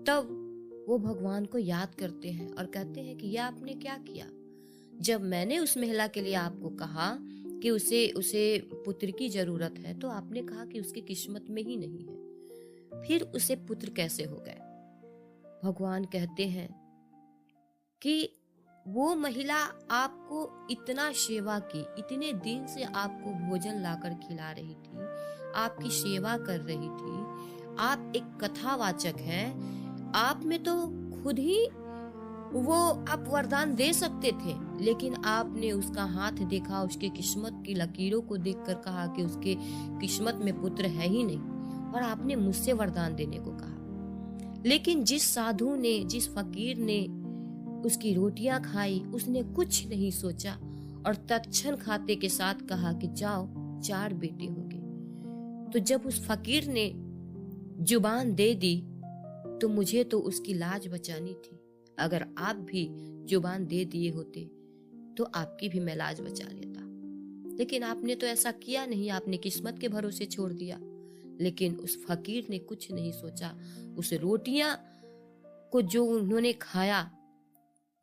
तब वो भगवान को याद करते हैं और कहते हैं कि यह आपने क्या किया। जब मैंने उस महिला के लिए आपको कहा कि उसे पुत्र की जरूरत है, तो आपने कहा कि उसकी किस्मत में ही नहीं है, फिर उसे पुत्र कैसे हो गए। भगवान कहते हैं कि वो महिला आपको इतना सेवा की, इतने दिन से आपको भोजन लाकर खिला रही थी, आपकी सेवा कर रही थी, आप एक कथावाचक हैं, आप में तो खुद ही वो आप वरदान दे सकते थे, लेकिन आपने उसका हाथ देखा, उसकी किस्मत की लकीरों को देखकर कहा कि उसके किस्मत में पुत्र है ही नहीं, और आपने मुझसे वरदान देने को कहा। लेकिन जिस साधु ने, जिस फकीर ने उसकी रोटियां खाई, उसने कुछ नहीं सोचा और तत्क्षण खाते के साथ कहा कि जाओ 4 बेटे होंगे। तो जब उस फकीर ने जुबान दे दी तो मुझे तो उसकी लाज बचानी थी। अगर आप भी जुबान दे दिए होते तो आपकी भी मैं लाज बचा लेता, लेकिन आपने तो ऐसा किया नहीं, आपने किस्मत के भरोसे छोड़ दिया। लेकिन उस फकीर ने कुछ नहीं सोचा, उस रोटियां को जो उन्होंने खाया,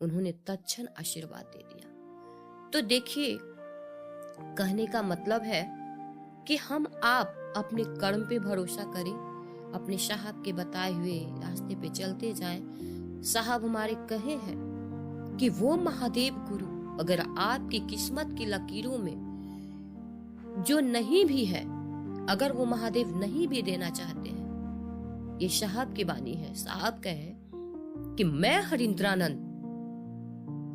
उन्होंने तत्क्षण आशीर्वाद दे दिया। तो देखिए, कहने का मतलब है कि हम आप अपने कर्म पे भरोसा करें, अपने साहब के बताए हुए रास्ते पे चलते जाएं। साहब हमारे कहे हैं कि वो महादेव गुरु अगर आपकी किस्मत की लकीरों में जो नहीं भी है, अगर वो महादेव नहीं भी देना चाहते हैं, ये साहब की वाणी है। साहब कहे कि मैं हरिंद्रानंद,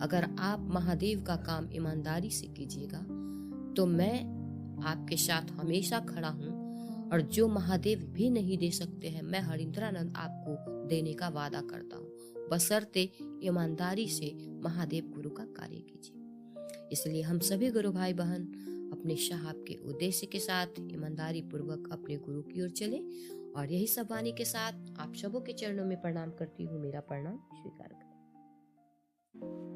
अगर आप महादेव का काम ईमानदारी से कीजिएगा तो मैं आपके साथ हमेशा खड़ा हूं, और जो महादेव भी नहीं दे सकते हैं, मैं हरिंद्रानंद आपको देने का वादा करता हूं, बशर्ते ईमानदारी से महादेव गुरु का कार्य कीजिए। इसलिए हम सभी गुरु भाई बहन अपने साहब के उद्देश्य के साथ ईमानदारी पूर्वक अपने गुरु की ओर चले। और यही सब वाणी के साथ आप सबों के चरणों में प्रणाम करती हूँ। मेरा प्रणाम स्वीकार करें।